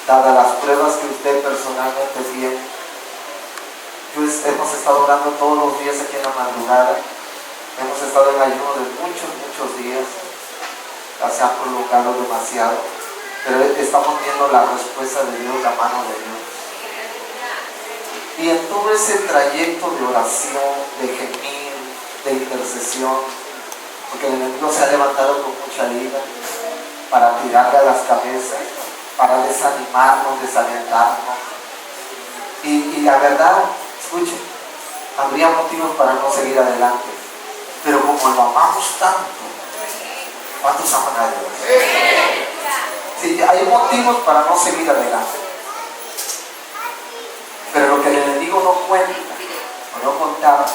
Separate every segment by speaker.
Speaker 1: dadas las pruebas que usted personalmente tiene. Hemos estado orando todos los días aquí en la madrugada. Hemos estado en ayuno de muchos días. Ya se han prolongado demasiado. Pero estamos viendo la respuesta de Dios, la mano de Dios. Y en todo ese trayecto de oración, de gemir, de intercesión, porque el enemigo se ha levantado con mucha ira para tirarle a las cabezas, para desanimarnos, desalentarnos. Y la verdad, escuchen, habría motivos para no seguir adelante, pero como lo amamos tanto, ¿cuántos aman a Dios? Sí, hay motivos para no seguir adelante, pero lo que el enemigo no cuenta, o no contaba,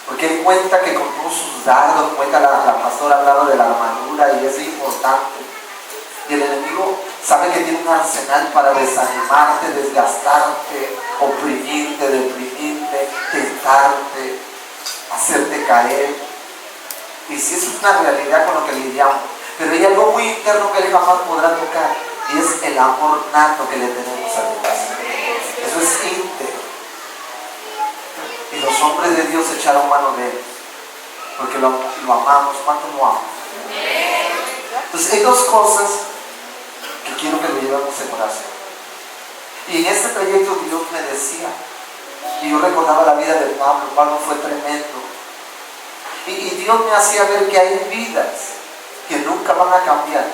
Speaker 1: porque él cuenta que con todos sus dardos, cuenta la pastora ha hablado de la armadura y es importante. Y el enemigo sabe que tiene un arsenal para desanimarte, desgastarte, oprimirte, deprimirte, tentarte, hacerte caer. Y si eso es una realidad con lo que lidiamos, pero hay algo muy interno que él jamás podrá tocar, y es el amor nato que le tenemos a Dios. Eso es íntegro. Y los hombres de Dios echaron mano de él, porque lo amamos. ¿Cuánto lo amamos? Entonces hay dos cosas que quiero que lo llevemos en oración. Y en este trayecto Dios me decía, y yo recordaba la vida de Pablo. Pablo fue tremendo, y Dios me hacía ver que hay vidas que nunca van a cambiar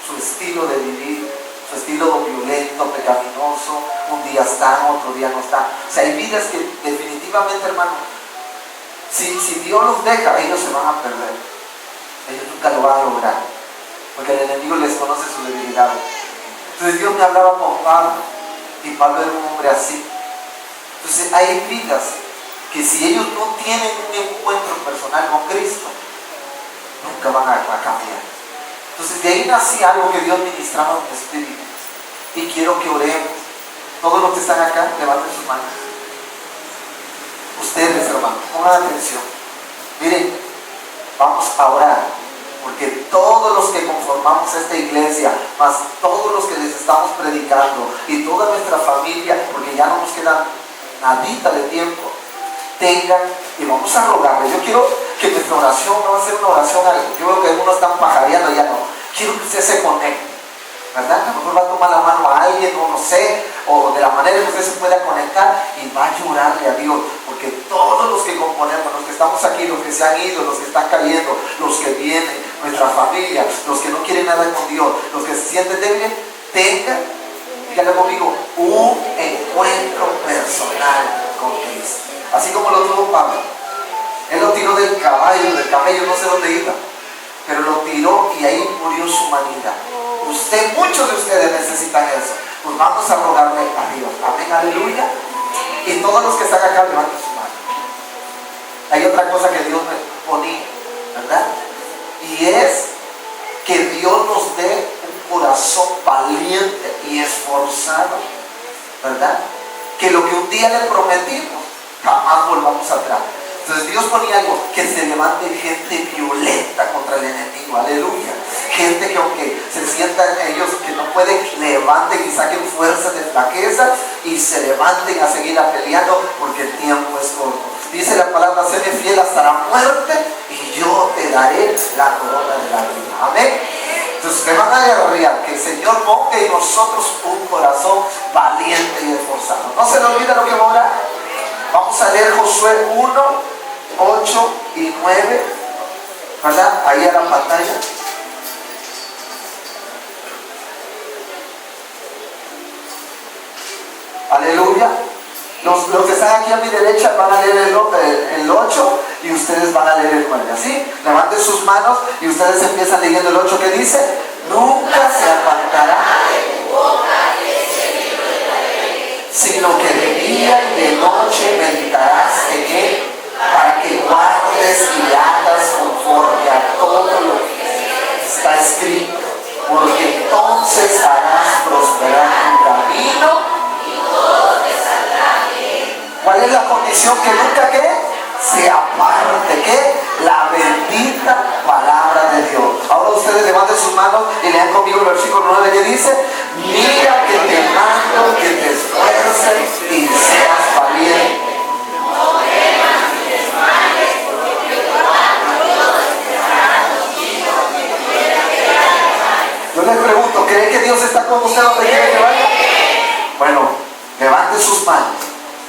Speaker 1: su estilo de vivir, su estilo violento, pecaminoso. Un día están, otro día no están. O sea, hay vidas que definitivamente, hermano, si Dios los deja, ellos se van a perder. Ellos nunca lo van a lograr, porque el enemigo les conoce su debilidad. Entonces Dios me hablaba con Pablo, y Pablo era un hombre así. Entonces hay vidas que si ellos no tienen un encuentro personal con Cristo, nunca van a cambiar. Entonces de ahí nacía algo que Dios ministraba en mi espíritu, y quiero que oremos. Todos los que están acá, levanten sus manos. Ustedes, hermanos, pongan atención. Miren, vamos a orar, porque todos los que conformamos esta iglesia, más todos los que les estamos predicando, y toda nuestra familia, porque ya no nos queda nadita de tiempo, tengan, y vamos a rogarle. Yo quiero que nuestra oración no va a ser una oración, yo veo que algunos están pajareando, ya no. Quiero que usted se conecte, ¿verdad? A lo mejor va a tomar la mano a alguien, o no sé, o de la manera que usted se pueda conectar, y va a llorarle a Dios, porque todos los que componemos, los que estamos aquí, los que se han ido, los que están cayendo, los que vienen, nuestra familia, los que no quieren nada con Dios, los que se sienten débiles, tengan, díganle conmigo, un encuentro personal con Cristo. Así como lo tuvo Pablo. Él lo tiró del caballo no sé dónde iba, pero lo tiró y ahí murió su humanidad. Muchos de ustedes necesitan eso. Pues vamos a rogarle a Dios. Amén, aleluya. Y todos los que están acá, levanten su mano. Hay otra cosa que Dios me ponía, ¿verdad? Y es que Dios nos dé un corazón valiente y esforzado, ¿verdad? Que lo que un día le prometimos, jamás volvamos atrás. Entonces Dios ponía algo, que se levante gente violenta contra el enemigo, aleluya. Gente que aunque se sientan ellos que no pueden, levanten y saquen fuerzas de flaqueza y se levanten a seguir peleando, porque el tiempo es corto. Dice la palabra, séme fiel hasta la muerte y yo te daré la corona de la vida. Amén. Entonces me van a guerrear, que el Señor ponga en nosotros un corazón valiente y esforzado. No se le olvide lo que va a orar. Vamos a leer Josué 1, 8 y 9, ¿verdad? Ahí a la pantalla. Aleluya. Los que están aquí a mi derecha van a leer el 8 y ustedes van a leer el 9. ¿Así? Levanten sus manos y ustedes empiezan leyendo el 8, que dice: nunca se apartará de tu boca sino que de día y de noche meditarás en él, para que guardes y hagas conforme a todo lo que está escrito, porque entonces harás prosperar tu camino y todo te saldrá bien. ¿Cuál es la condición? Que nunca se aparte, la bendita palabra de Dios. Ahora ustedes levanten sus manos y lean conmigo el versículo 9, que dice: mira ¿Cree que Dios está con usted donde quiere que vaya? Bueno, levante sus manos.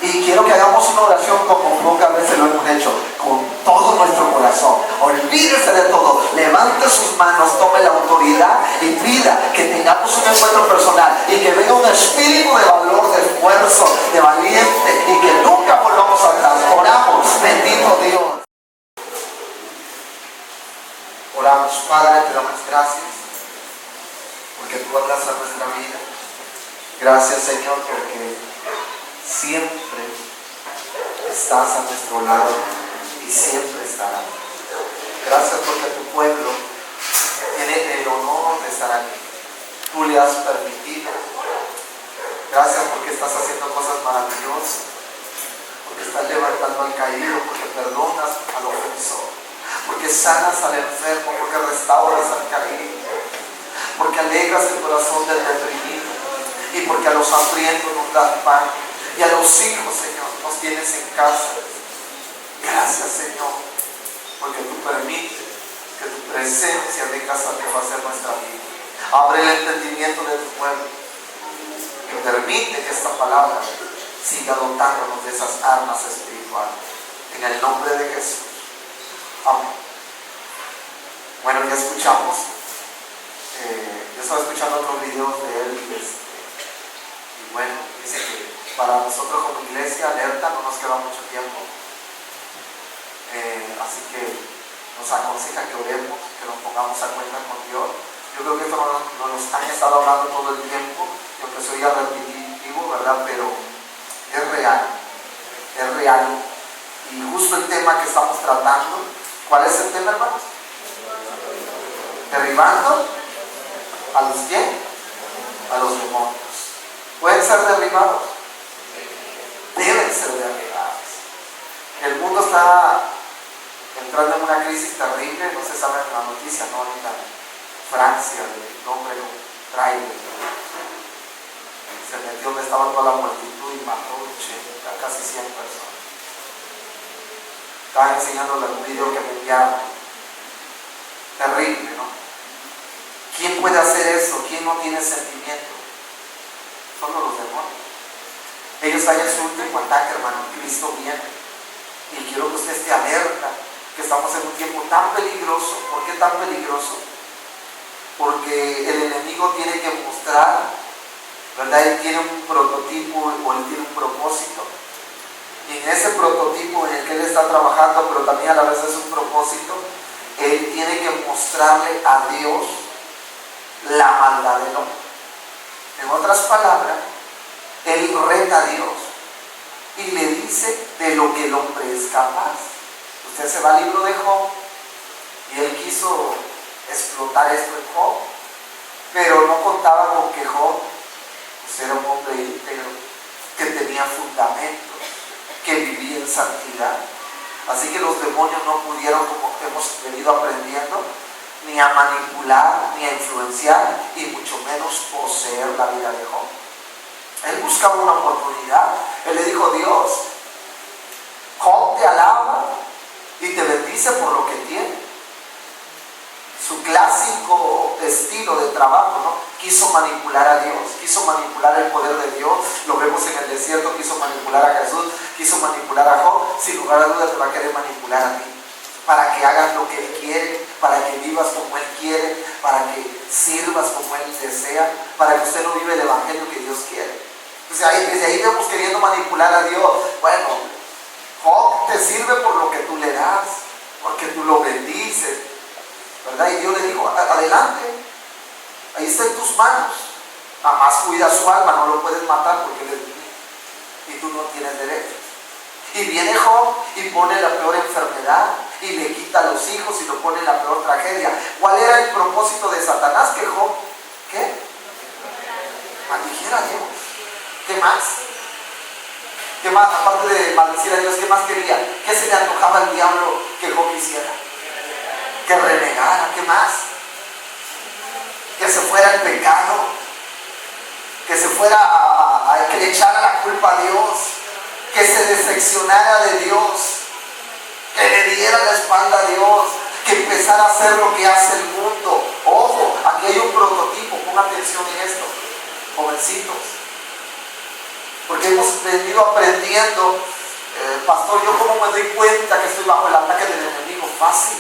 Speaker 1: Y quiero que hagamos una oración como pocas veces lo hemos hecho, con todo nuestro corazón. Olvídese de todo, levante sus manos, tome la autoridad y pida que tengamos un encuentro personal y que venga un espíritu de valor, de esfuerzo, de valiente y que nunca volvamos atrás. Oramos, bendito Dios. Oramos, Padre, te damos gracias porque tú hablas a nuestra vida. Gracias, Señor, porque siempre estás a nuestro lado y siempre estarás. Gracias porque tu pueblo tiene el honor de estar aquí. Tú le has permitido. Gracias porque estás haciendo cosas maravillosas, porque estás levantando al caído, porque perdonas al ofensor, porque sanas al enfermo, porque restauras al caído, porque alegras el corazón del deprimido y porque a los hambrientos nos das pan. Y a los hijos, Señor, nos tienes en casa. Gracias, Señor, porque tú permites que tu presencia venga a satisfacer nuestra vida. Abre el entendimiento de tu pueblo y permite que esta palabra siga dotándonos de esas armas espirituales. En el nombre de Jesús. Amén. Bueno, ya escuchamos. Yo estaba escuchando otros videos de él y bueno, dice que para nosotros como iglesia alerta no nos queda mucho tiempo, así que nos aconseja que oremos, que nos pongamos a cuenta con Dios. Yo creo que esto nos han estado hablando todo el tiempo, y aunque soy repetitivo, ¿verdad? Pero es real, y justo el tema que estamos tratando, ¿cuál es el tema, hermanos? Derribando a los ¿quién? A los demonios. ¿Pueden ser derribados? Deben ser derribados. El mundo está entrando en una crisis terrible, no se sabe en la noticia, ¿no? Ahorita en Francia, el hombre con un trailer se metió donde estaba toda la multitud y mató a casi 100 personas. Estaba enseñándole un video que me enviaron. Terrible, ¿no? ¿Quién puede hacer eso? ¿Quién no tiene sentimiento? Solo los demonios. Ellos están en su último ataque, hermano. Cristo viene. Y quiero que usted esté alerta, que estamos en un tiempo tan peligroso. ¿Por qué tan peligroso? Porque el enemigo tiene que mostrar, ¿verdad? Él tiene un prototipo o él tiene un propósito. Y en ese prototipo en el que él está trabajando, pero también a la vez es un propósito, él tiene que mostrarle a Dios la maldad del hombre. En otras palabras, él reta a Dios y le dice de lo que el hombre es capaz. Usted se va al libro de Job y él quiso explotar esto en Job, pero no contaba con que Job pues, era un hombre íntegro, que tenía fundamento, que vivía en santidad. Así que los demonios no pudieron, como hemos venido aprendiendo, ni a manipular, ni a influenciar, y mucho menos poseer la vida de Job. Él buscaba una oportunidad. Él le dijo: Dios, Job te alaba y te bendice por lo que tiene. Su clásico estilo de trabajo, ¿no? Quiso manipular a Dios, quiso manipular el poder de Dios. Lo vemos en el desierto, quiso manipular a Jesús, quiso manipular a Job. Sin lugar a dudas te va a querer manipular a ti, para que hagas lo que Él quiere, para que vivas como Él quiere, para que sirvas como Él desea, para que usted no vive el evangelio que Dios quiere. Entonces desde ahí vemos queriendo manipular a Dios. Bueno, Job te sirve por lo que tú le das, porque tú lo bendices, ¿verdad? Y Dios le dijo: adelante, ahí está en tus manos. Nada más cuida su alma, no lo puedes matar porque Él es mío y tú no tienes derecho. Y viene Job y pone la peor enfermedad y le quita a los hijos y lo pone en la peor tragedia. ¿Cuál era el propósito de Satanás? Que Job, ¿qué? Maldijera a Dios. ¿Qué más? ¿Qué más? Aparte de maldecir a Dios, ¿qué más quería? ¿Qué se le antojaba al diablo que Job hiciera? Que renegara. ¿Qué más? Que se fuera el pecado, que se fuera que le echara la culpa a Dios, que se decepcionara de Dios, que le diera la espalda a Dios, que empezara a hacer lo que hace el mundo. Ojo, aquí hay un prototipo, ponga atención. atención en esto, jovencitos. Porque hemos venido aprendiendo, pastor, yo cómo me doy cuenta que estoy bajo el ataque del enemigo. Fácil.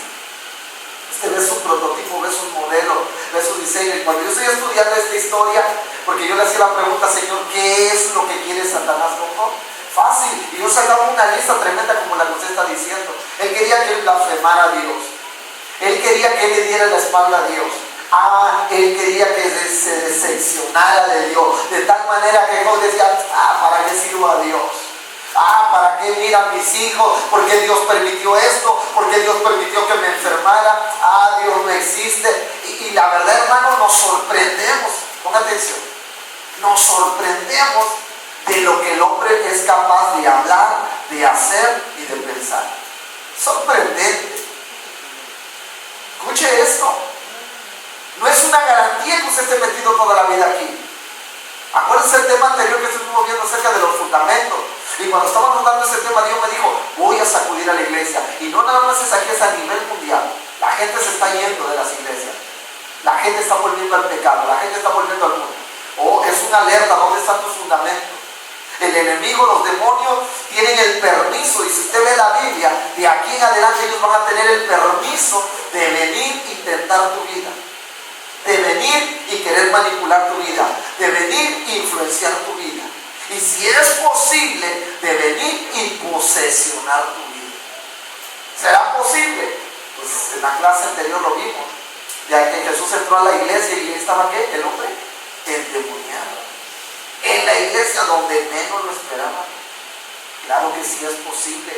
Speaker 1: Usted ve su prototipo, ve su modelo, ve su diseño. Y cuando yo estoy estudiando esta historia, porque yo le hacía la pregunta, Señor, ¿qué es lo que quiere Satanás con Job? Fácil. Y yo sacaba una lista tremenda como la que usted está diciendo. Él quería que él blasfemara a Dios. Él quería que él le diera la espalda a Dios. Él quería que se decepcionara de Dios. De tal manera que Job decía, ¿para qué sirvo a Dios? ¿Para qué miran mis hijos? ¿Por qué Dios permitió esto? ¿Por qué Dios permitió que me enfermara? Dios no existe. Y la verdad, hermano, nos sorprendemos. Ponga atención. Nos sorprendemos de lo que el hombre es capaz de hablar, de hacer y de pensar. Sorprendente. Escuche esto. No es una garantía que usted esté metido toda la vida aquí. Acuérdense el tema anterior que estuvimos viendo acerca de los fundamentos. Y cuando estábamos dando ese tema, Dios me dijo, voy a sacudir a la iglesia. Y no nada más es aquí, es a nivel mundial. La gente se está yendo de las iglesias. La gente está volviendo al pecado. La gente está volviendo al mundo. Es una alerta. ¿Dónde están tus fundamentos? El enemigo, los demonios tienen el permiso, y si usted ve la Biblia, de aquí en adelante ellos van a tener el permiso de venir y tentar tu vida, de venir y querer manipular tu vida, de venir e influenciar tu vida, y si es posible, de venir y posesionar tu vida. ¿Será posible? Pues en la clase anterior lo vimos, ya que Jesús entró a la iglesia y estaba ¿qué? El hombre endemoniado. En la iglesia donde menos lo esperaban. Claro que sí es posible.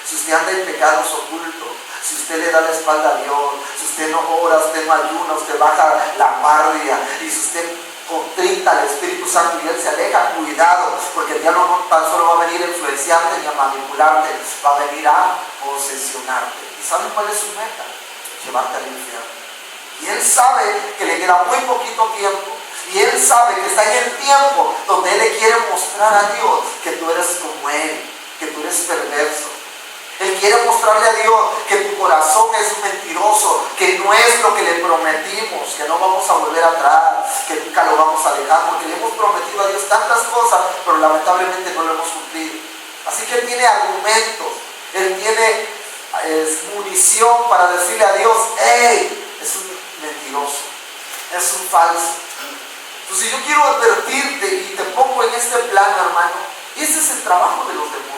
Speaker 1: Si usted anda en pecados ocultos, si usted le da la espalda a Dios, si usted no ora, usted no ayuna, usted baja la guardia, y si usted contrita al Espíritu Santo y Él se aleja, cuidado, porque el diablo no tan solo va a venir a influenciarte ni a manipularte, va a venir a posesionarte. ¿Y saben cuál es su meta? Llevarte al infierno. Y Él sabe que le queda muy poquito tiempo. Y Él sabe que está en el tiempo donde Él le quiere mostrar a Dios que tú eres como Él, que tú eres perverso. Él quiere mostrarle a Dios que tu corazón es mentiroso, que no es lo que le prometimos, que no vamos a volver atrás, que nunca lo vamos a dejar, porque le hemos prometido a Dios tantas cosas, pero lamentablemente no lo hemos cumplido. Así que Él tiene argumentos, Él tiene munición para decirle a Dios, ¡hey! Es un mentiroso, es un falso. Entonces yo quiero advertirte y te pongo en este plano, hermano, y ese es el trabajo de los demonios.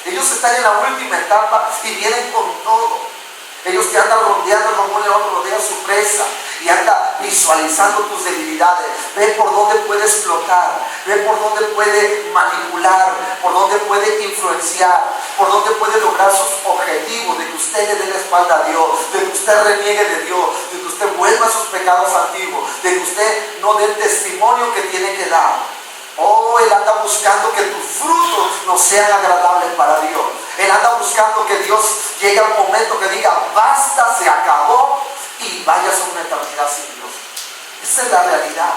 Speaker 1: Ellos están en la última etapa y vienen con todo. Ellos te andan rodeando como un león rodea su presa y anda visualizando tus debilidades. Ve por dónde puede explotar, ve por dónde puede manipular, por dónde puede influenciar, por dónde puede lograr sus objetivos, de que usted le dé la espalda a Dios, de que usted reniegue de Dios, de que usted vuelva a sus pecados antiguos, de que usted no dé el testimonio que tiene que dar. Él anda buscando que tus frutos no sean agradables para Dios. Él anda buscando que Dios llegue a un momento que diga, basta, se acabó, y vayas a una eternidad sin Dios. Esa es la realidad.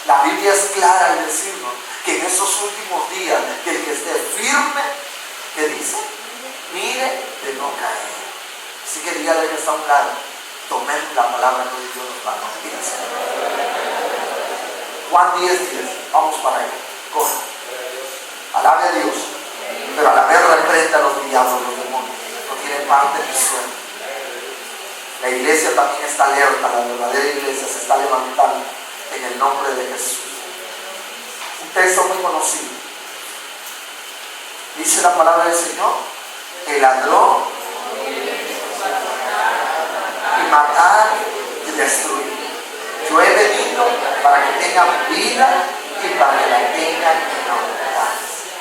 Speaker 1: La Biblia es clara al decirnos que en esos últimos días, que el que esté firme, ¿qué dice? Mire de no caer. Así que dígale que está a un lado, tomemos la palabra que Dios nos va a decir. Juan 10:10, vamos para allá, corre. Alabe a Dios, pero a la vez reprenda a los diablos, los demonios, no tienen parte ni sueño. La iglesia también está alerta, la verdadera iglesia se está levantando en el nombre de Jesús. Un texto muy conocido. Dice la palabra del Señor, el ladrón y matar y destruir. Yo he venido para que tengan vida y para que la tengan en abundancia.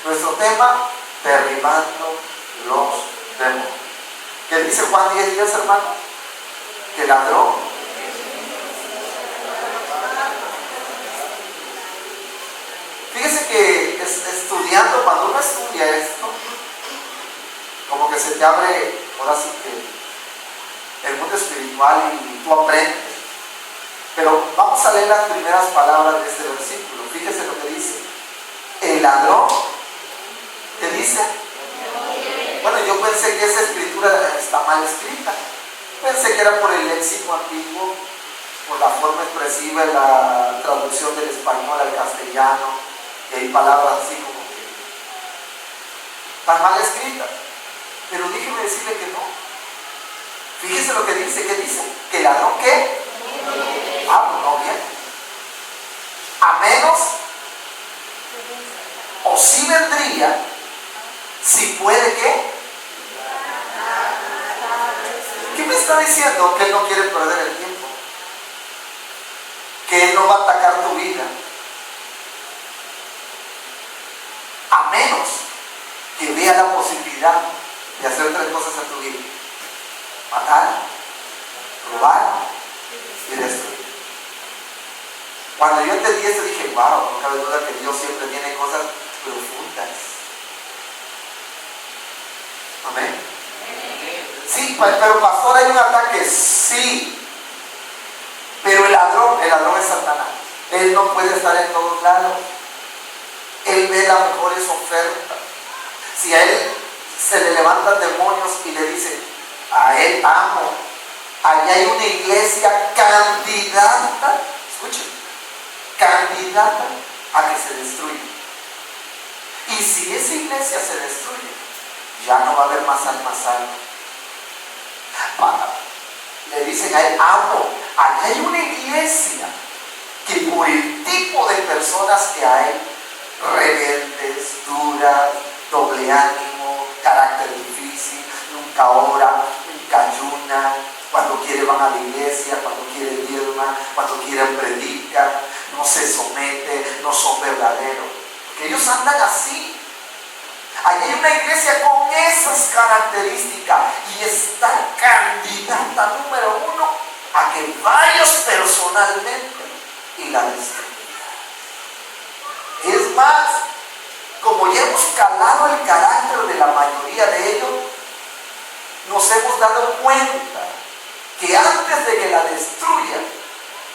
Speaker 1: Nuestro tema, derribando los demonios. ¿Qué dice Juan 10:10, hermano? Que el ladrón fíjese que estudiando, cuando uno estudia esto, como que se te abre, ahora sí que el mundo espiritual y tú aprendes. Pero vamos a leer las primeras palabras de este versículo. Fíjese lo que dice. El ladrón, ¿qué dice? Bueno, yo pensé que esa escritura está mal escrita. Pensé que era por el léxico antiguo. por la forma expresiva en la traducción del español al castellano, y hay palabras así como que están mal escritas. Pero déjeme decirle que no. Fíjese lo que dice, ¿qué dice? Que el ladrón, ¿qué? Ah, pues no viene. A menos, o sí vendría, si puede, ¿qué? ¿Qué me está diciendo? Que él no quiere perder el tiempo, que él no va a atacar tu vida, a menos que vea la posibilidad de hacer tres cosas en tu vida: matar, robar y destruir. Cuando yo entendí esto dije, wow, no cabe duda que Dios siempre tiene cosas profundas. Amén. Sí, pero pastor, hay un ataque, sí. Pero el ladrón es Satanás. Él no puede estar en todos lados. Él ve las mejores ofertas. Si a él se le levantan demonios y le dicen, a él amo, allá hay una iglesia candidata, escuchen, candidata a que se destruya. Y si esa iglesia se destruye, ya no va a haber más almas salvas. Le dicen a él, amo, allá hay una iglesia que por el tipo de personas que hay, rebeldes, duras, doble ánimo, carácter difícil, nunca ora, nunca ayuna, cuando quiere van a la iglesia, cuando quiere diezman, cuando quieren predican, no se someten, no son verdaderos, porque ellos andan así. Allí hay una iglesia con esas características y está candidata número uno a que vayas personalmente y la destruyas. Es más, como ya hemos calado el carácter de la mayoría de ellos, nos hemos dado cuenta que antes de que la destruya,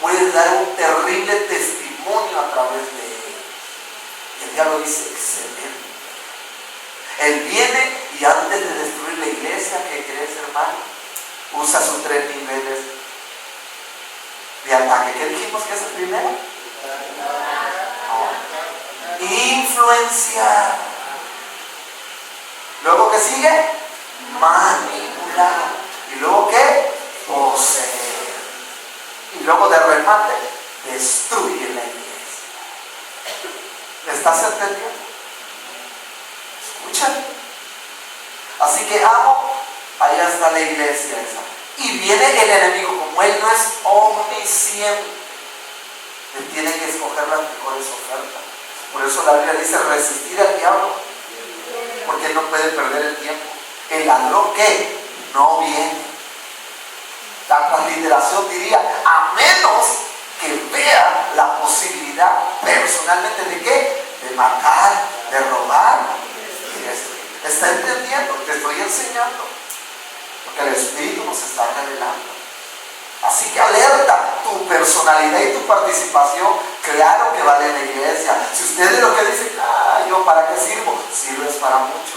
Speaker 1: puede dar un terrible testimonio a través de él. Y el diablo dice, excelente. Él viene y antes de destruir la iglesia, ¿qué crees, hermano? Usa sus 3 niveles de ataque. ¿Qué dijimos que es el primero? Influenciar. Luego, ¿qué sigue? Manipular. Y luego, ¿qué? Poseer. Y luego, de remate, destruye la iglesia. ¿Me estás entendiendo? Escucha. Así que amo, allá está la iglesia esa. Y viene el enemigo, como él no es omnisciente, él tiene que escoger las mejores ofertas. Por eso la Biblia dice resistir al diablo, porque él no puede perder el tiempo. El ladrón, ¿qué? No viene. La transliteración diría, a menos que vea la posibilidad personalmente de ¿qué? De matar, de robar. ¿Está entendiendo? Te estoy enseñando, porque el Espíritu nos está revelando. Así que alerta, tu personalidad y tu participación, claro que vale en la iglesia. Si ustedes lo que dicen, yo para qué sirvo, sirves para mucho.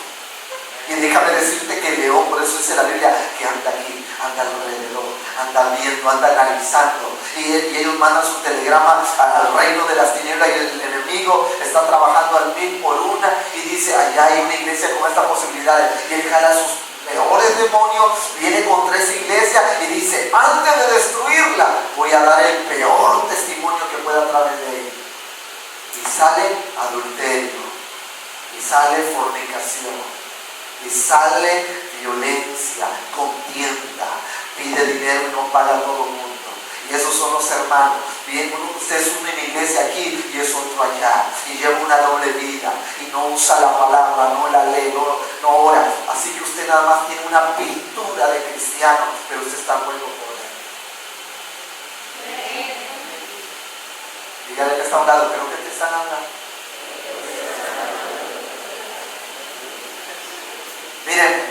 Speaker 1: Y déjame decirte que León, por eso dice la Biblia, que anda aquí, anda alrededor, anda viendo, anda analizando. Y ellos mandan su telegrama al reino de las tinieblas y el enemigo está trabajando al 1000 por una y dice, allá hay una iglesia con estas posibilidades. Y él jala sus peores demonios, viene contra esa iglesia y dice, antes de destruirla, voy a dar el peor testimonio que pueda a través de ella. Y sale adulterio, y sale fornicación, y sale violencia, contienda, pide dinero y no paga a todo el mundo. Y esos son los hermanos. Bien, usted es una iglesia aquí y es otro allá. Y lleva una doble vida. Y no usa la palabra, no la lee, no ora. Así que usted nada más tiene una pintura de cristiano, pero usted está muerto por dentro. Dígale que está a un lado, creo que te están hablando. Miren,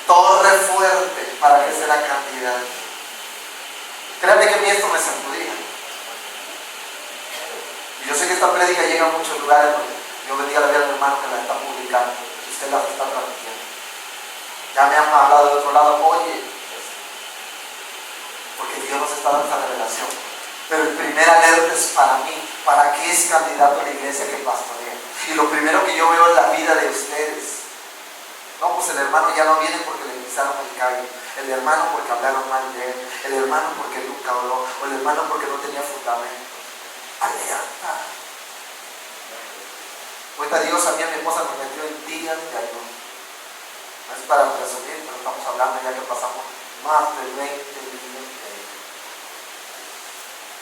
Speaker 1: torre fuerte para que sea la cantidad. Créanme que a mí esto me sacudía. Y yo sé que esta prédica llega a muchos lugares, porque yo bendiga la vida de mi hermano que la está publicando, y usted la está transmitiendo. Ya me han hablado de otro lado, oye, porque Dios Dios nos está dando esta revelación. Pero el primer alerta es para mí, para qué es candidato a la iglesia que pastorea. Y lo primero que yo veo es la vida de ustedes. No, pues el hermano ya no viene porque le pisaron el callo, el hermano porque hablaron mal de él, el hermano porque nunca oró, o el hermano porque no tenía fundamento. Alerta. Ahorita Dios a mí y a mi esposa nos metió en días de ayuno. No es para presumir, pero estamos hablando ya que pasamos más de 20 días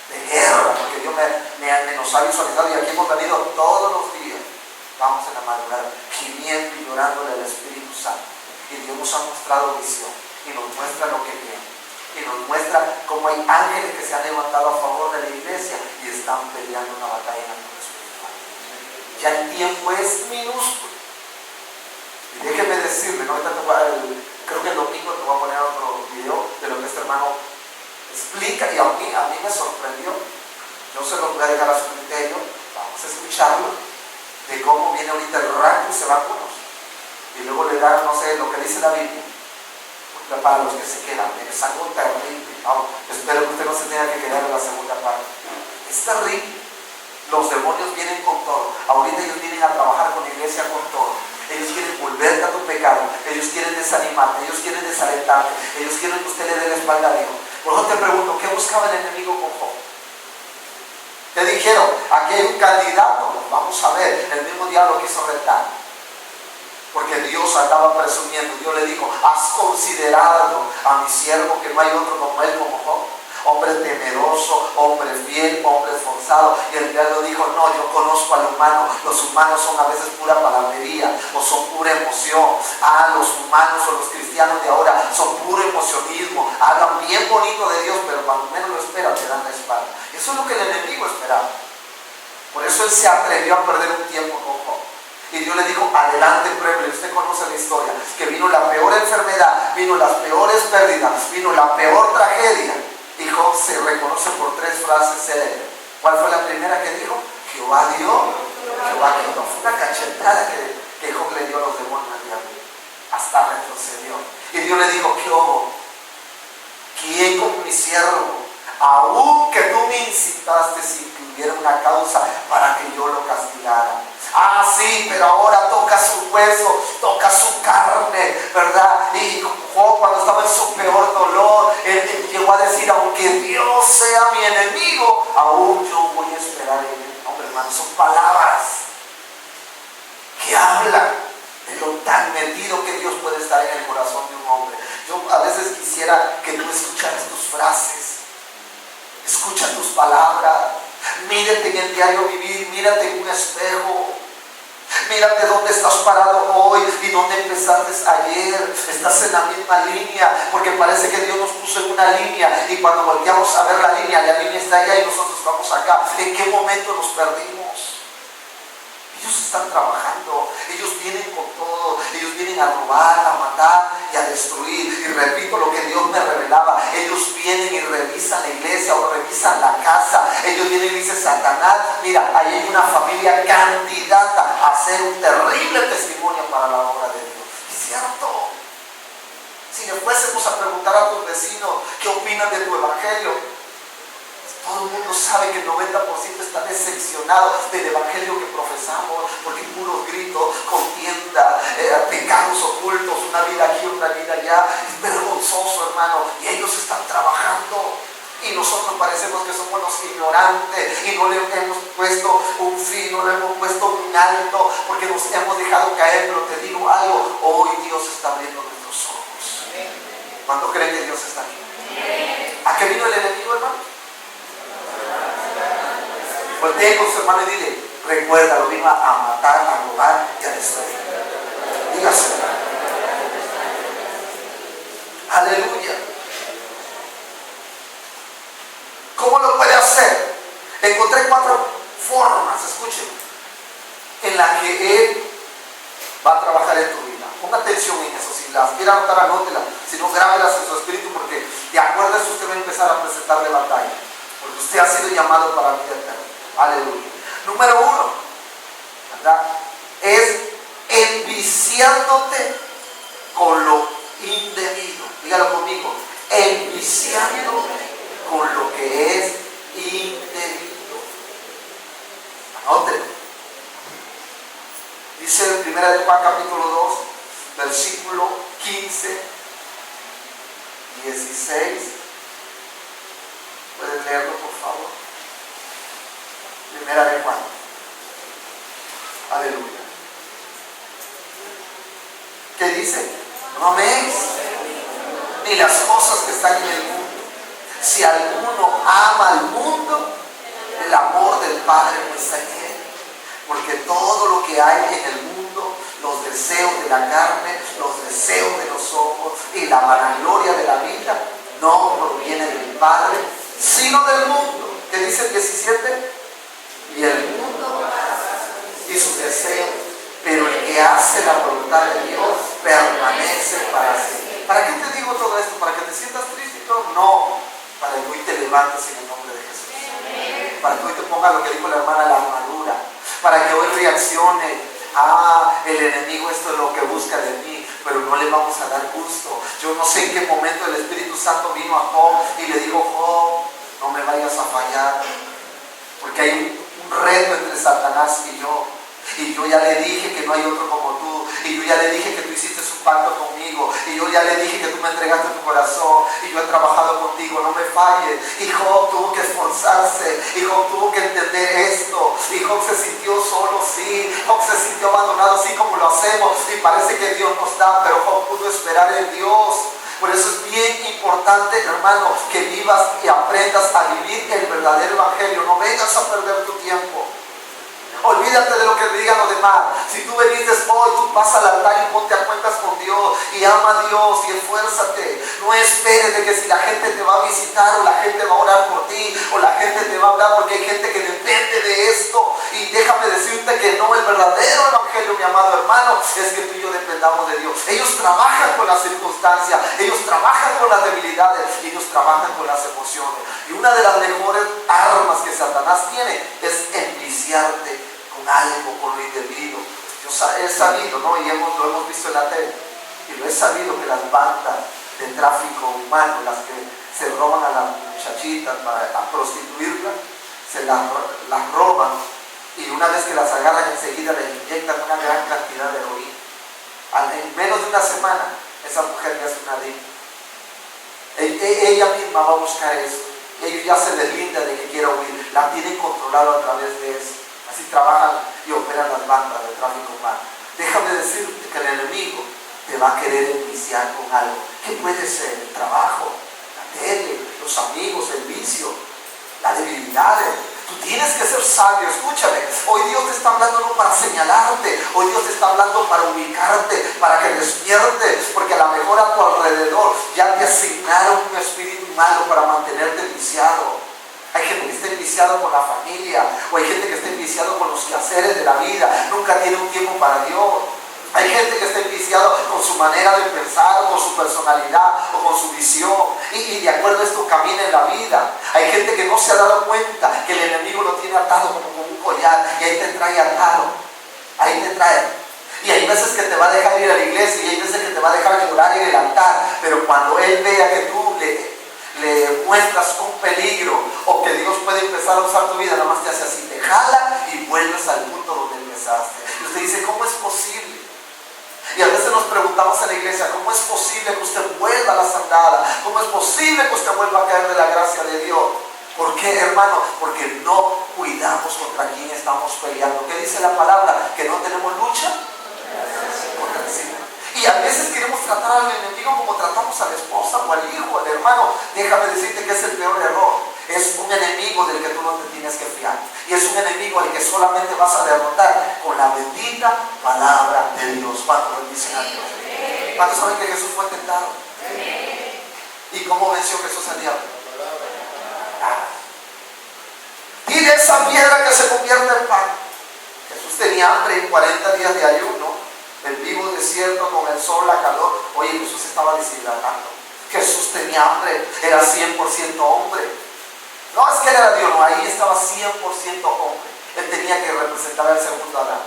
Speaker 1: de guerra, porque Dios nos ha visualizado y aquí hemos venido todos los días. Vamos en la madrugada, gimiendo y llorándole al Espíritu Santo. Y Dios nos ha mostrado visión y nos muestra lo que viene. Y nos muestra cómo hay ángeles que se han levantado a favor de la iglesia y están peleando una batalla en el mundo espiritual. Ya el tiempo es minúsculo. Y déjeme decirle, ¿no? Creo que el domingo te voy a poner otro video de lo que este hermano explica y a mí me sorprendió. Yo se lo voy a dejar a su criterio, vamos a escucharlo, de cómo viene ahorita el rapto y se va con nosotros. Y luego le dan, no sé, lo que dice la Biblia, para los que se quedan, es algo terrible. Espero que usted no se tenga que quedar en la segunda parte. Es terrible. Los demonios vienen con todo. Ahorita ellos vienen a trabajar con la iglesia con todo. Ellos quieren volverte a tu pecado. Ellos quieren desanimarte. Ellos quieren desalentarte. Ellos quieren que usted le dé la espalda a Dios. Por eso te pregunto, ¿qué buscaba el enemigo con Job? Te dijeron, aquí hay un candidato. Vamos a ver, el mismo diablo quiso retar. Porque Dios andaba presumiendo. Dios le dijo, has considerado a mi siervo que no hay otro como él, como Job. Hombre temeroso, hombre fiel, hombre esforzado. Y el diablo dijo, no, yo conozco al humano. Los humanos son a veces pura palabrería o son pura emoción. Los humanos o los cristianos de ahora son puro emocionismo. Hablan bien bonito de Dios, pero cuando menos lo esperan te dan la espalda. Eso es lo que el enemigo esperaba. Por eso él se atrevió a perder un tiempo con Job. Y Dios le dijo, adelante, pruébele. Usted conoce la historia, que vino la peor enfermedad, vino las peores pérdidas, vino la peor tragedia. Y Job se reconoce por 3 frases célebres. ¿Cuál fue la primera que dijo? Jehová dio, Jehová quitó. Fue una cachetada que Job le dio a los demonios al diablo. Hasta retrocedió. Y Dios le dijo, Jehová, ¿quién como mi siervo? Aún que tú me incitaste sin que hubiera una causa para que yo lo castigara. Sí, pero ahora toca su hueso, toca su carne, ¿verdad? Y Job, cuando estaba en su peor dolor, él llegó a decir, aunque Dios sea mi enemigo, aún yo voy a esperar en él. Hombre, hermano, son palabras que hablan de lo tan metido que Dios puede estar en el corazón de un hombre. Yo a veces quisiera que tú escucharas tus frases, escucha tus palabras, mírate en el diario vivir, mírate en un espejo. Mírate dónde estás parado hoy y dónde empezaste ayer. Estás en la misma línea, porque parece que Dios nos puso en una línea y cuando volteamos a ver la línea está allá y nosotros estamos acá. ¿En qué momento nos perdimos? Ellos están trabajando, ellos vienen con todo, ellos vienen a robar, a matar y a destruir. Y repito lo que Dios me revelaba, ellos vienen y revisan la iglesia o revisan la casa. Ellos vienen y dicen, Satanás, mira, ahí hay una familia candidata a ser un terrible testimonio para la obra de Dios. Es cierto. Si le fuésemos a preguntar a tus vecinos qué opinan de tu evangelio, todo el mundo sabe que el 90% está decepcionado del evangelio que profesamos, porque puros gritos, contienda, pecados ocultos, una vida aquí, otra vida allá. Es vergonzoso, hermano, y ellos están trabajando. Y nosotros parecemos que somos los ignorantes y no le hemos puesto un fin, no le hemos puesto un alto, porque nos hemos dejado caer. Pero te digo algo, hoy Dios está abriendo nuestros ojos. ¿Cuánto creen que Dios está aquí? ¿A qué vino el enemigo, hermano? Voltee con su hermano y dile, recuerda, lo vino a matar, a robar y a destruir. Dígase. Aleluya. ¿Cómo lo puede hacer? Encontré 4 formas, escuchen, en las que Él va a trabajar en tu vida. Ponga atención en eso. Si las quiere anotar, anótelas. Si no, grábelas en su espíritu, porque de acuerdo a eso usted va a empezar a presentarle batalla. Porque usted ha sido llamado para la vida eterna. Aleluya. Número 1, ¿verdad? Es enviciándote con lo indebido. Dígalo conmigo. Enviciándote con lo que es indebido. Anótelo. Dice en 1 de Juan capítulo 2, versículo 15, 16. ¿Pueden leerlo, por favor? 1 de Juan. Aleluya. ¿Qué dice? No améis ni las cosas que están en el mundo. Si alguno ama al mundo, el amor del Padre no está en él. Porque todo lo que hay en el mundo, los deseos de la carne, los deseos de los ojos y la vanagloria de la vida, no proviene del Padre, sino del mundo. ¿Qué dice el 17? Y el mundo y sus deseos, pero el que hace la voluntad de Dios permanece para siempre. ¿Para qué te digo todo esto? ¿Para que te sientas triste y todo? No, para que hoy te levantes en el nombre de Jesús. Para que hoy te ponga lo que dijo la hermana, la armadura. Para que hoy reaccione: el enemigo esto es lo que busca de mí, pero no le vamos a dar gusto. Yo no sé en qué momento el Espíritu Santo vino a Job y le dijo: Job, no me vayas a fallar, porque hay un reto entre Satanás y yo. Y yo ya le dije que no hay otro como tú. Y yo ya le dije que tú hiciste un pacto conmigo. Y yo ya le dije que tú me entregaste tu corazón. Y yo he trabajado contigo, no me falles. Y Job tuvo que esforzarse. Y Job tuvo que entender esto. Y Job se sintió solo, sí. Job se sintió abandonado, así como lo hacemos. Y parece que Dios nos da, pero Job pudo esperar en Dios. Por eso es bien importante, hermano, que vivas y aprendas a vivir el verdadero evangelio. No vengas a perder tu tiempo. Olvídate de lo que digan los demás. Si tú veniste hoy, tú vas al altar y ponte a cuentas con Dios y ama a Dios y esfuérzate. No esperes de que si la gente te va a visitar o la gente va a orar por ti o la gente te va a hablar, porque hay gente que depende de esto. Y déjame decirte que no, el verdadero evangelio, mi amado hermano, es que tú y yo dependamos de Dios. Ellos trabajan con las circunstancias, ellos trabajan con las debilidades, ellos trabajan con las emociones. Y una de las mejores armas que Satanás tiene es enviciarte con algo, con lo indebido. Yo he sabido, ¿no? Y lo hemos visto en la tele, y lo he sabido, que las bandas de tráfico humano, las que se roban a las muchachitas para prostituirlas, se las roban, y una vez que las agarran, enseguida les inyectan una gran cantidad de heroína. En menos de una semana, esa mujer ya es una adicta. Ella misma va a buscar eso. Ellos ya se deslindan de que quiera huir. La tienen controlado a través de eso. Así trabajan y operan las bandas de tráfico humano. Déjame decirte que el enemigo te va a querer enviciar con algo. ¿Qué puede ser? El trabajo, la tele, los amigos, el vicio, las debilidades. Tú tienes que ser sabio, escúchame. Hoy Dios te está hablando no para señalarte, hoy Dios te está hablando para ubicarte, para que despiertes, porque a lo mejor a tu alrededor ya te asignaron un espíritu malo para mantenerte viciado. Hay gente que está enviciada con la familia, o hay gente que está enviciada con los quehaceres de la vida, nunca tiene un tiempo para Dios. Hay gente que está enviciada con su manera de pensar, con su personalidad o con su visión, y de acuerdo a esto camina en la vida. Hay gente que no se ha dado cuenta que el enemigo lo tiene atado como con un collar, y ahí te trae atado, ahí te trae. Y hay veces que te va a dejar ir a la iglesia, y hay veces que te va a dejar llorar en el altar, pero cuando él vea que tú le muestras un peligro, o que Dios puede empezar a usar tu vida, nada más te hace así, te jala y vuelves al punto donde empezaste. Y usted dice: ¿cómo es posible? Y a veces nos preguntamos en la iglesia: ¿cómo es posible que usted vuelva a la sandada? ¿Cómo es posible que usted vuelva a caer de la gracia de Dios? ¿Por qué, hermano? Porque no cuidamos contra quién estamos peleando. ¿Qué dice la palabra? Que no tenemos lucha contra el Señor. Y a veces queremos tratar al enemigo como tratamos a la esposa o al hijo, al hermano. Déjame decirte que es el peor error. Es un enemigo del que tú no te tienes que fiar. Y es un enemigo al que solamente vas a derrotar con la bendita palabra de Dios. ¿Cuántos bendicen a Dios? ¿Cuántos saben que Jesús fue tentado? ¿Y cómo venció Jesús al diablo? Y de esa piedra que se convierte en pan. Jesús tenía hambre en 40 días de ayuno, el vivo desierto con el sol, la calor. Oye, Jesús estaba deshidratando. Jesús tenía hambre, era 100% hombre. No es que él era Dios, no, ahí estaba 100% hombre. Él tenía que representar al segundo Adán.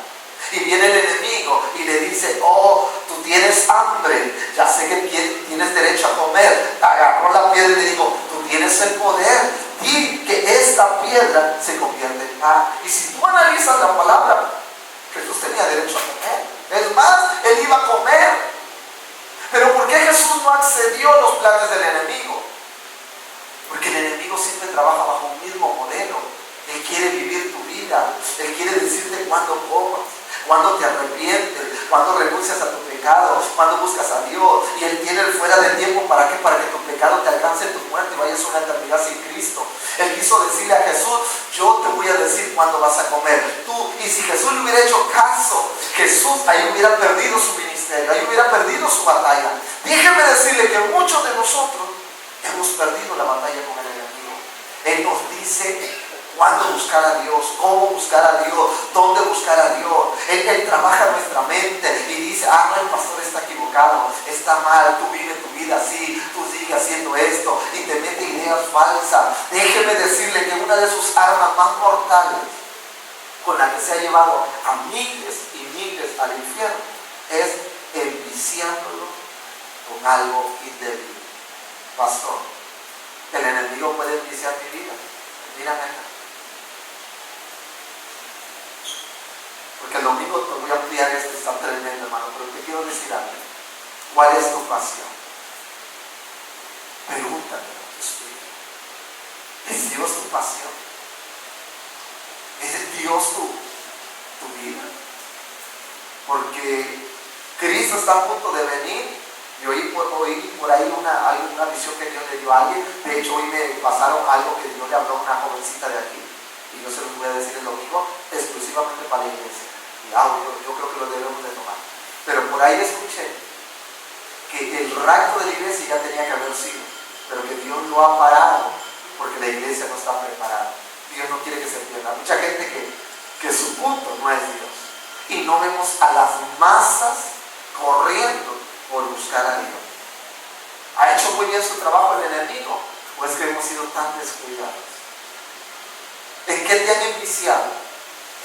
Speaker 1: Y viene el enemigo y le dice: oh, tú tienes hambre, ya sé que tienes derecho a comer. Agarró la piedra y le dijo, tú tienes el poder, di que esta piedra se convierte en pan. Y si tú analizas la palabra, Jesús tenía derecho a comer. Es más, él iba a comer. Pero ¿por qué Jesús no accedió a los planes del enemigo? Porque el enemigo siempre trabaja bajo un mismo modelo. Él quiere vivir tu vida. Él quiere decirte cuándo comas, cuándo te arrepientes, cuándo renuncias a tu pecado, cuándo buscas a Dios. Y Él tiene el fuera de tiempo. ¿Para qué? Para que tu pecado te alcance en tu muerte y vayas a una eternidad sin Cristo. Él quiso decirle a Jesús, yo te voy a decir cuándo vas a comer. Y si Jesús le hubiera hecho caso, Jesús ahí hubiera perdido su ministerio, ahí hubiera perdido su batalla. Déjeme decirle que muchos de nosotros hemos perdido la batalla con el enemigo. Él nos dice cuándo buscar a Dios, cómo buscar a Dios, dónde buscar a Dios. Él trabaja nuestra mente y dice, no, el pastor está equivocado, está mal, tú vive tu vida así, tú sigue haciendo esto y te mete ideas falsas. Déjeme decirle que una de sus armas más mortales con la que se ha llevado a miles y miles al infierno es enviciándolo con algo indebido. Pastor, el enemigo puede enviciar mi vida. Mírame acá. Porque el domingo te voy a ampliar esto, está tremendo, hermano, pero te quiero decir algo. ¿Cuál es tu pasión? Pregúntate a tu espíritu. ¿Es Dios tu pasión? ¿Es Dios tu vida? Porque Cristo está a punto de venir. Y oí por ahí una visión que Dios le dio a alguien. De hecho, hoy me pasaron algo que Dios le habló a una jovencita de aquí. Y yo se los voy a decir el domingo exclusivamente para la iglesia. Y yo creo que lo debemos de tomar. Pero por ahí escuché que el rapto de la iglesia ya tenía que haber sido, pero que Dios lo ha parado porque la iglesia no está preparada. Dios no quiere que se pierda. Mucha gente que su punto no es Dios. Y no vemos a las masas corriendo por buscar a Dios. ¿Ha hecho muy bien su trabajo el enemigo? ¿O es que hemos sido tan descuidados? ¿En qué te han enviciado?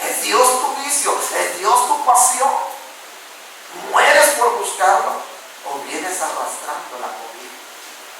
Speaker 1: ¿Es Dios tu vicio? ¿Es Dios tu pasión? ¿Mueres por buscarlo? ¿O vienes arrastrando la comida?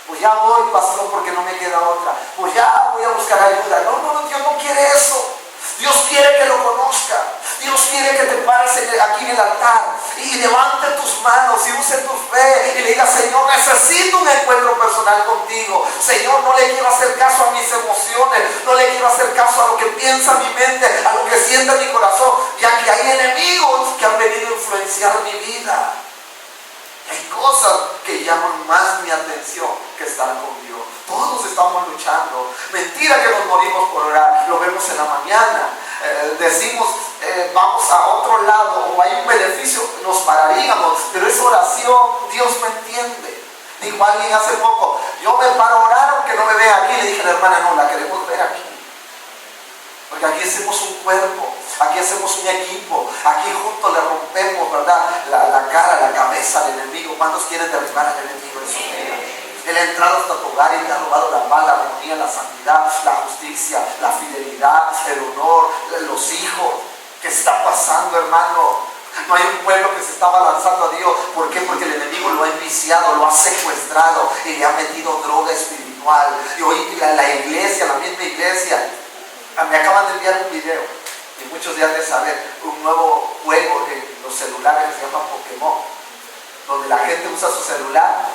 Speaker 1: Pues ya voy, pastor, porque no me queda otra. Pues ya voy a buscar ayuda. No, Dios no quiere eso. Dios quiere que lo conozca. Dios quiere que te pares aquí en el altar y levante tus manos y use tu fe y le diga, Señor, necesito un encuentro personal contigo. Señor, no le quiero hacer caso a mis emociones, no le quiero hacer caso a lo que piensa mi mente, a lo que siente mi corazón, ya que hay enemigos que han venido a influenciar mi vida. Hay cosas que llaman más mi atención que estar con Dios. Todos estamos luchando. Mentira que nos morimos por orar. Lo vemos en la mañana. Decimos, vamos a otro lado o hay un beneficio, nos pararíamos. Pero esa oración, Dios me entiende. Dijo alguien hace poco, yo me paro a orar aunque no me vea aquí. Le dije a la hermana, no, la queremos ver aquí. Porque aquí hacemos un cuerpo, aquí hacemos un equipo, aquí juntos le rompemos, ¿verdad? La cara, la cabeza al enemigo. ¿Cuántos quieren derribar al enemigo en su vida? Él ha entrado hasta tu hogar y te ha robado la paz, la armonía, la santidad, la justicia, la fidelidad, el honor, los hijos. ¿Qué está pasando, hermano? No hay un pueblo que se estaba lanzando a Dios. ¿Por qué? Porque el enemigo lo ha enviciado, lo ha secuestrado y le ha metido droga espiritual. Y hoy la iglesia, la misma iglesia, me acaban de enviar un video y muchos ya de saber un nuevo juego en los celulares que se llama Pokémon, donde la gente usa su celular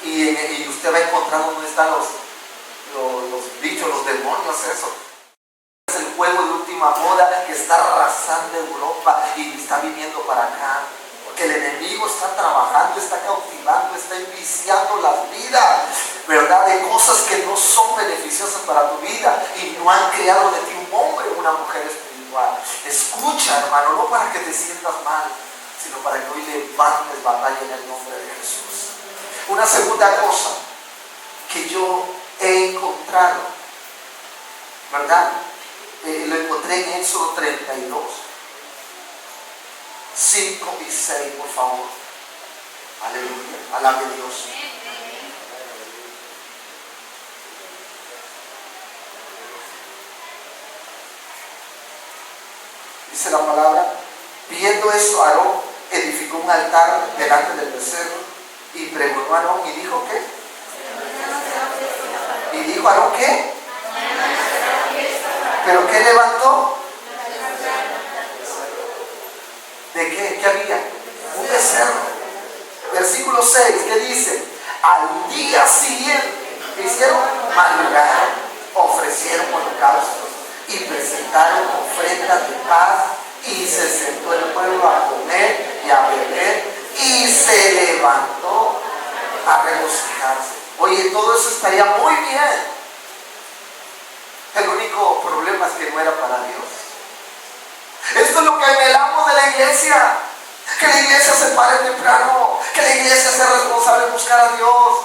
Speaker 1: y usted va a encontrar dónde están los bichos, los demonios, eso. Es el juego de última moda que está arrasando Europa y está viniendo para acá. Porque el enemigo está trabajando, está cautivando, está enviciando las vidas, ¿verdad? De cosas que no son beneficiosas para tu vida y no han creado de ti un hombre o una mujer espiritual. Escucha, hermano, no para que te sientas mal, sino para que hoy levantes batalla en el nombre de Jesús. Una segunda cosa que yo he encontrado, ¿verdad? Lo encontré en Éxodo 32. 5 y 6, por favor. Aleluya, alabe a Dios. Dice la palabra, viendo eso Aarón edificó un altar delante del becerro y pregonó a Aarón y dijo ¿qué? Y dijo Aarón ¿qué? ¿Pero qué levantó? ¿De qué? ¿Qué había? Un becerro. Versículo 6, ¿qué dice? Al día siguiente, ¿qué hicieron? Madrugaron, ofrecieron holocaustos y presentaron ofrendas de paz, y se sentó el pueblo a comer y a beber, y se levantó a regocijarse. Oye, todo eso estaría muy bien. El único problema es que no era para Dios. Esto es lo que anhelamos de la iglesia. Que la iglesia se pare temprano, que la iglesia sea responsable de buscar a Dios,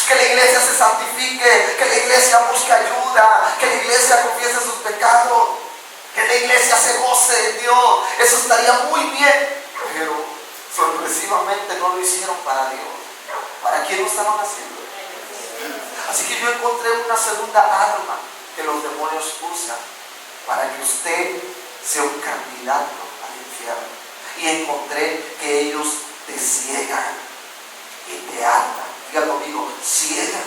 Speaker 1: que la iglesia se santifique, que la iglesia busque ayuda, que la iglesia confiese sus pecados, que la iglesia se goce en Dios. Eso estaría muy bien, pero sorpresivamente no lo hicieron para Dios. ¿Para quién lo estaban haciendo? Así que yo encontré una segunda arma que los demonios usan para que usted sea un candidato al infierno. Y encontré que ellos te ciegan y te atan. Diga conmigo, ciegan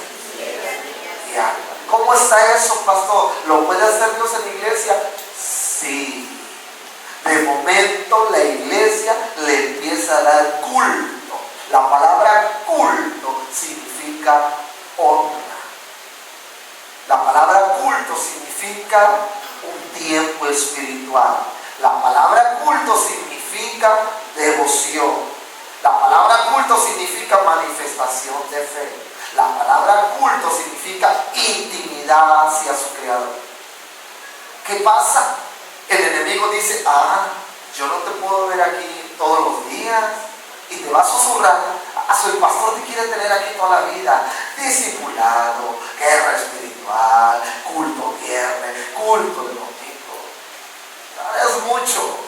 Speaker 1: y atan. ¿Cómo está eso, pastor? ¿Lo puede hacer Dios en la iglesia? Sí. De momento la iglesia le empieza a dar culto. La palabra culto significa honra. La palabra culto significa un tiempo espiritual. La palabra culto significa devoción. La palabra culto significa manifestación de fe. La palabra culto significa intimidad hacia su creador. ¿Qué pasa? El enemigo dice, yo no te puedo ver aquí todos los días, y te va a susurrar, el pastor te quiere tener aquí toda la vida, discipulado, guerra espiritual, culto viernes, culto de domingo. Es mucho.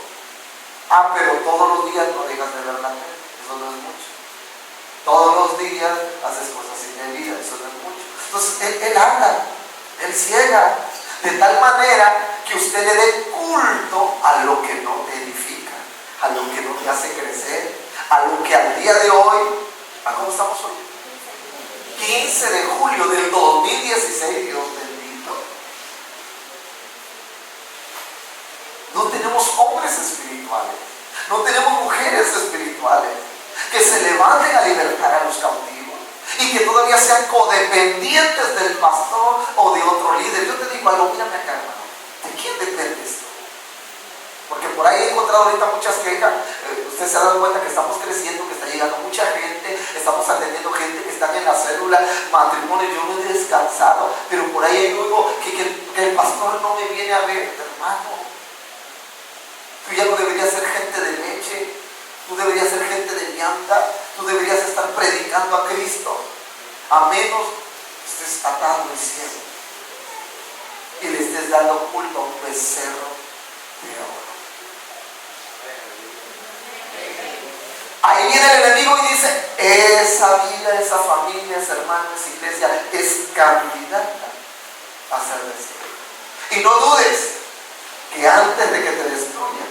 Speaker 1: Pero todos los días no dejas de ver la tele. Eso no es mucho. Todos los días haces cosas indebidas. Eso no es mucho. Entonces él anda, él ciega, de tal manera que usted le dé culto a lo que no te edifica, a lo que no te hace crecer, a lo que al día de hoy, ¿cómo estamos hoy? 15 de julio del 2016, Dios bendito. No tenemos hombres espirituales, no tenemos mujeres espirituales que se levanten a libertar a los cautivos y que todavía sean codependientes del pastor o de otro líder. Yo te digo algo, mírame acá, hermano, ¿de quién depende esto? Porque por ahí he encontrado ahorita muchas quejas. Usted se ha dado cuenta que estamos creciendo, que está llegando mucha gente, estamos atendiendo gente que está en la célula, matrimonio. Yo no he descansado, pero por ahí hay algo que el pastor no me viene a ver, hermano. Tú ya no deberías ser gente de leche, tú deberías ser gente de vianda, tú deberías estar predicando a Cristo, a menos que estés atado y ciego y le estés dando culto a un becerro de oro. Ahí viene el enemigo y dice, esa vida, esa familia, esa hermana, esa iglesia es candidata a ser destruida. Y no dudes que antes de que te destruyan,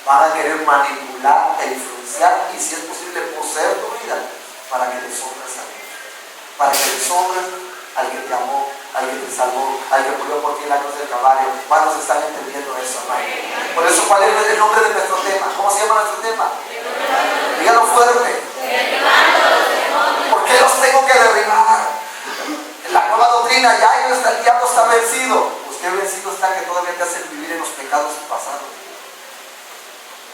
Speaker 1: van a querer manipular e influenciar, y si es posible poseer tu vida, para que deshonres a Dios, para que deshonres al que te amó, al que te salvó, al que murió por ti en la cruz del Calvario. ¿Cuántos están entendiendo eso, hermano? Por eso, ¿cuál es el nombre de nuestro tema? ¿Cómo se llama nuestro tema? Dígalo fuerte. ¿Por qué los tengo que derribar? La nueva doctrina, ya el diablo está vencido. Pues qué vencido está que todavía te hacen vivir en los pecados pasados.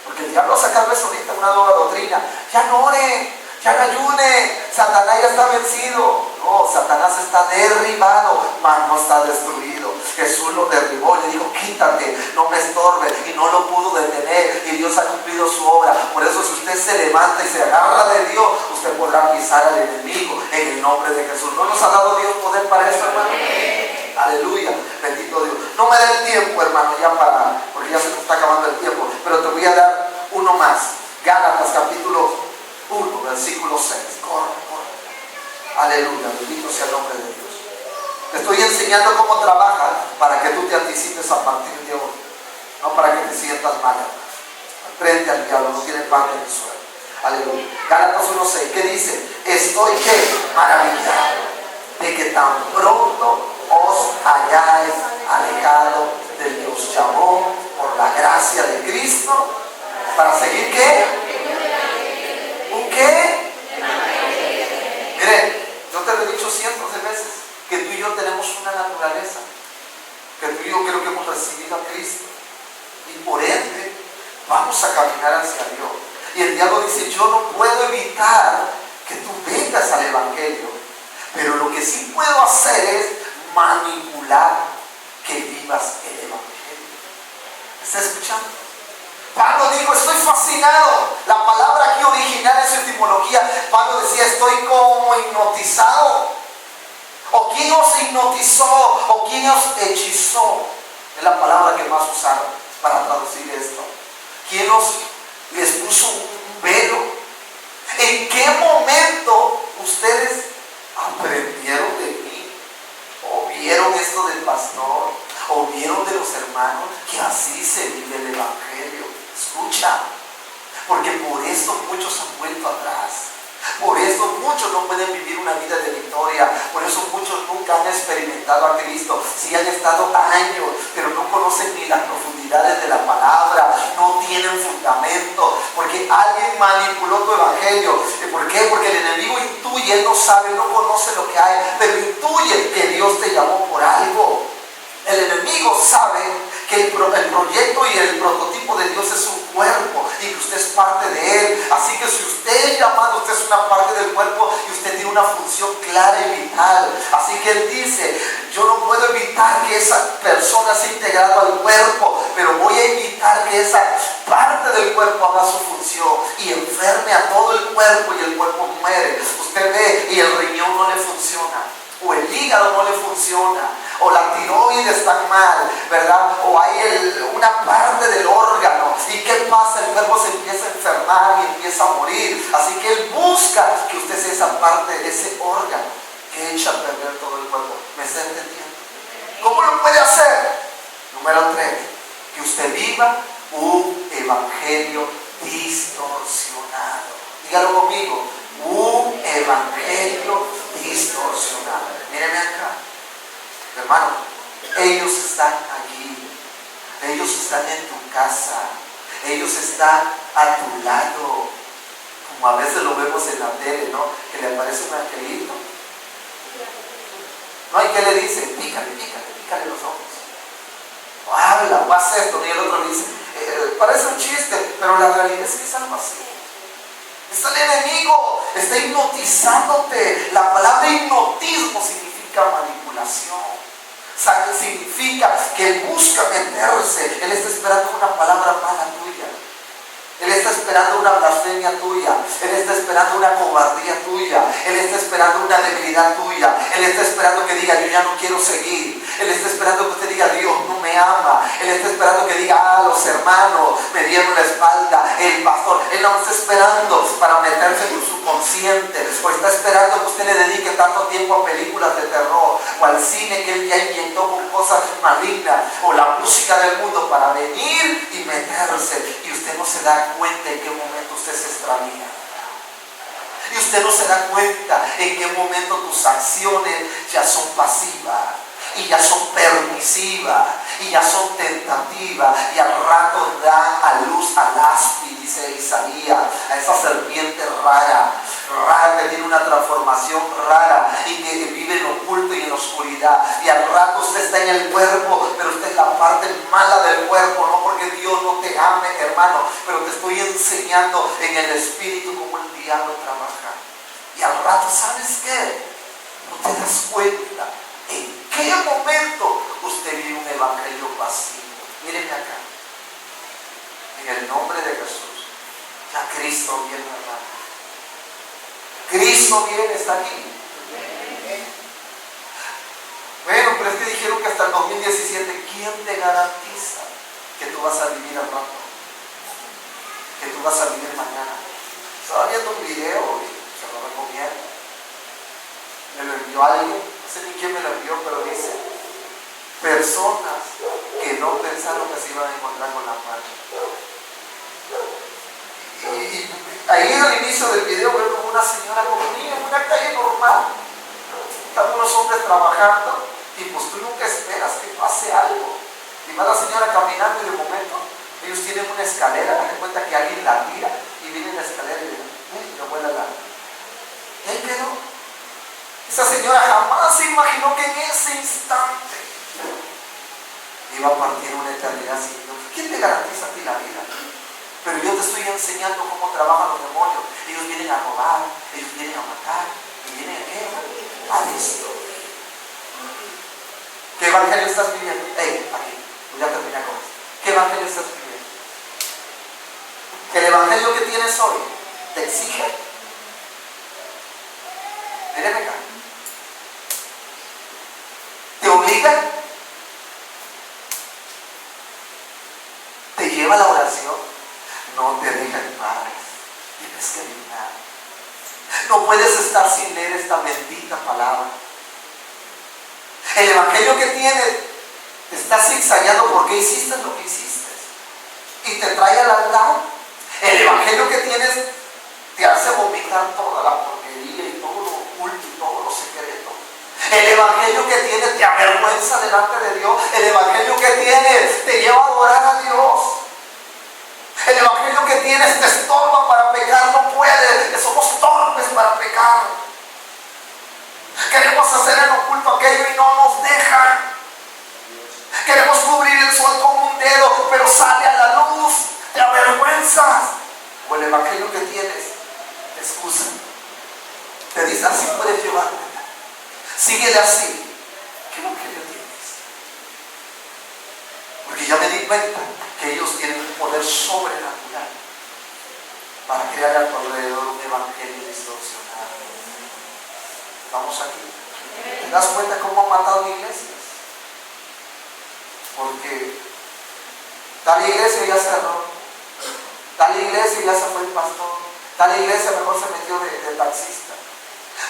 Speaker 1: Porque el diablo ha sacado eso ahorita, una nueva doctrina. Ya no ore, ya no ayune, Satanás ya está vencido. No, Satanás está derribado, mas no está destruido. Jesús lo derribó, le dijo, quítate, no me estorbe, y no lo pudo detener, y Dios ha cumplido su obra. Por eso, si usted se levanta y se agarra de Dios, usted podrá pisar al enemigo en el nombre de Jesús. ¿No nos ha dado Dios poder para eso, hermano? Aleluya, bendito Dios. No me dé el tiempo, hermano, porque ya se nos está acabando el tiempo, pero te voy a dar uno más. Gálatas capítulo 1, versículo 6. Corre. Aleluya, bendito sea el nombre de Dios. Te estoy enseñando cómo trabaja para que tú te anticipes a partir de hoy, no para que te sientas mal. Frente al diablo, no tiene parte en el suelo. Aleluya. Gálatas 1:6, ¿qué dice? Estoy ¿qué? Maravillado de que tan pronto os hayáis alejado del que os llamó por la gracia de Cristo para seguir ¿qué? ¿Un qué? Mire, yo te lo he dicho cientos de veces que tú y yo tenemos una naturaleza, que tú y yo creo que hemos recibido a Cristo y por ende vamos a caminar hacia Dios. Y el diablo dice, yo no puedo evitar que tú vengas al Evangelio, pero lo que sí puedo hacer es manipular que vivas el Evangelio. ¿Me está escuchando? Pablo dijo, estoy fascinado. La palabra aquí original en su etimología, Pablo decía, estoy como hipnotizado. ¿O quién os hipnotizó? ¿O quién os hechizó? Es la palabra que más usaron para traducir esto. ¿Quién les puso un velo? ¿En qué momento ustedes aprendieron de mí? ¿O vieron esto del pastor? ¿O vieron de los hermanos que así se vive el Evangelio? Escucha, porque por eso muchos han vuelto atrás. Por eso muchos no pueden vivir una vida de victoria. Por eso muchos nunca han experimentado a Cristo. Sí han estado años, pero no conocen ni las profundidades de la palabra. No tienen fundamento. Porque alguien manipuló tu evangelio. ¿Por qué? Porque el enemigo intuye, él no sabe, no conoce lo que hay, pero intuye que Dios te llamó por algo. El enemigo sabe que el proyecto y el prototipo de Dios es un cuerpo y que usted es parte de él. Así que si usted es llamado, usted es una parte del cuerpo y usted tiene una función clara y vital. Así que él dice, yo no puedo evitar que esa persona sea integrada al cuerpo, pero voy a evitar que esa parte del cuerpo haga su función y enferme a todo el cuerpo y el cuerpo muere. Usted ve y el riñón no le funciona, o el hígado no le funciona, o la tiroides está mal, ¿verdad? O hay una parte del órgano. ¿Y qué pasa? El cuerpo se empieza a enfermar y empieza a morir. Así que él busca que usted sea esa parte de ese órgano que echa a perder todo el cuerpo. ¿Me está entendiendo? ¿Cómo lo puede hacer? Número 3, que usted viva un evangelio distorsionado. Dígalo conmigo, un evangelio distorsionado. Míreme acá, hermano, ellos están aquí, ellos están en tu casa, ellos están a tu lado, como a veces lo vemos en la tele, ¿no? Que le aparece un angelito, ¿no? ¿Y qué le dice? Pícale los ojos, o habla, o haz esto, y el otro le dice, parece un chiste, pero la realidad es que es algo así. Está el enemigo, está hipnotizándote. La palabra hipnotismo significa manipulación. Significa que él busca meterse. Él está esperando una palabra mala tuya. Él está esperando una blasfemia tuya. Él está esperando una cobardía tuya. Él está esperando una debilidad tuya. Él está esperando que diga, yo ya no quiero seguir. Él está esperando que usted diga, Dios no me ama. Él está esperando que diga, los hermanos me dieron la espalda, el pastor. Él no está esperando para meterse en su subconsciente. O está esperando que usted le dedique tanto tiempo a películas de terror o al cine que él ya inventó con cosas malignas, o la música del mundo, para venir y meterse. Y usted no se da cuenta en qué momento usted se extravía. Y usted no se da cuenta en qué momento tus acciones ya son pasivas, y ya son permisivas, y ya son tentativas, y al rato dan a luz al aspi, dice Isaías, a esa serpiente rara que tiene una transformación rara y que vive en lo oculto y en la oscuridad. Y al rato usted está en el cuerpo, pero usted es la parte mala del cuerpo, no porque Dios no te ame, hermano, pero te estoy enseñando en el espíritu cómo el diablo trabaja. Y al rato, ¿sabes qué? No te das cuenta en qué momento usted vive un evangelio pasivo. Mírenme acá, en el nombre de Jesús, ya Cristo viene, hermano. Cristo viene, está aquí. Bueno, pero es que dijeron que hasta el 2017, ¿quién te garantiza que tú vas a vivir al rato? Que tú vas a vivir mañana. Estaba viendo un video y se lo recomiendo. Me lo envió alguien, no sé ni quién me lo envió, pero dice, personas que no pensaron que se iban a encontrar con la muerte. Y ahí inicio del video veo como una señora con un niño en una calle normal. Están unos hombres trabajando y pues tú nunca esperas que pase algo. Y va la señora caminando y de momento ellos tienen una escalera, dan cuenta que alguien la tira y viene la escalera y le vuela la. Y ahí quedó. Esa señora jamás se imaginó que en ese instante iba a partir una eternidad sin Dios. ¿Quién te garantiza a ti la vida? Pero yo te estoy enseñando cómo trabajan los demonios. Ellos vienen a robar, ellos vienen a matar, y vienen a qué? A destruir. ¿Qué evangelio estás viviendo? Aquí, ya terminé con esto. ¿Qué evangelio estás viviendo? ¿El evangelio que tienes hoy te exige? Míreme acá. ¿Te obliga? ¿Te lleva a la oración? No te deja en paz. Tienes que ayunar. No puedes estar sin leer esta bendita palabra. El evangelio que tienes te está zigzagueando porque hiciste lo que hiciste y te trae al altar. El evangelio que tienes te hace vomitar toda la porquería y todo lo oculto y todo lo secreto. El evangelio que tienes te avergüenza delante de Dios. El evangelio que tienes te lleva a adorar a Dios. El evangelio que tienes te estorba para pecar, no puedes, somos torpes para pecar. Queremos hacer en oculto aquello y no nos dejan. Queremos cubrir el sol con un dedo, pero sale a la luz, te avergüenzas. O el evangelio que tienes te excusa, te dice así puedes llevarme, síguele así. ¿Qué evangelio tienes? Porque ya me di cuenta que ellos tienen un poder sobrenatural para crear a tu alrededor un evangelio distorsionado. Estamos aquí. ¿Te das cuenta cómo han matado iglesias? Porque tal iglesia ya cerró, tal iglesia ya se fue el pastor, tal iglesia mejor se metió de taxista,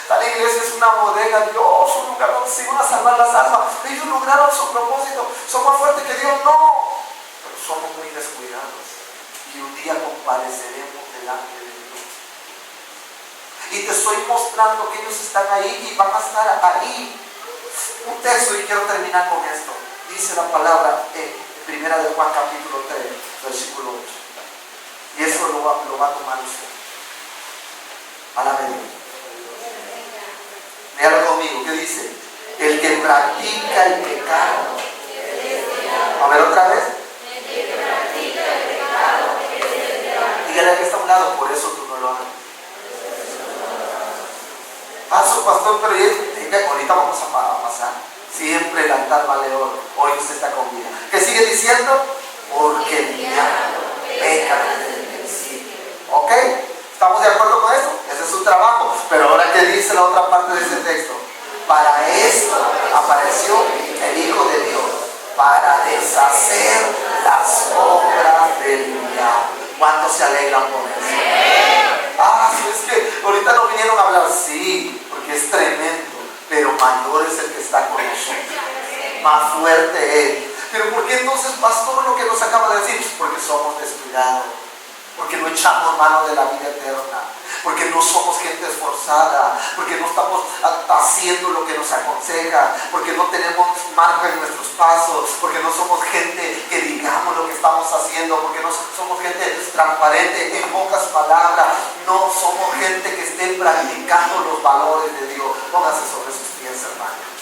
Speaker 1: tal iglesia es una bodega, Dios, un lugar donde se iban a salvar las almas. Ellos lograron su propósito, son más fuertes que Dios, no. Somos muy descuidados y un día compareceremos delante de Dios. Y te estoy mostrando que ellos están ahí y van a estar ahí. Un texto y quiero terminar con esto. Dice la palabra en Primera de Juan capítulo 3, versículo 8. Y eso lo va a tomar usted. Alabado. Léalo conmigo. ¿Qué dice? El que practica el pecado. A ver otra vez. Dígale que está a un lado, por eso tú no lo hagas. Su pastor, pero ahorita vamos a pasar. Siempre el altar vale oro. Hoy usted está con vida. ¿Qué sigue diciendo? Porque el diablo peca desde el principio. ¿Ok? ¿Estamos de acuerdo con eso? Ese es su trabajo. Pero ahora, ¿qué dice la otra parte de ese texto? Para esto apareció el Hijo de Dios, para deshacer las obras del diablo. ¿Cuántos se alegran por eso? Sí, es que ahorita no vinieron a hablar, sí, porque es tremendo, pero mayor es el que está con nosotros, más fuerte Él. Pero ¿por qué entonces, pastor, lo que nos acaba de decir? Porque somos descuidados, porque no echamos mano de la vida eterna, porque no somos gente esforzada, porque no estamos haciendo lo que nos aconseja, porque no tenemos marca en nuestros pasos, porque no somos gente que digamos lo que estamos haciendo, porque no somos gente transparente. En pocas palabras, no somos gente que esté practicando los valores de Dios. Póngase sobre sus pies, hermano.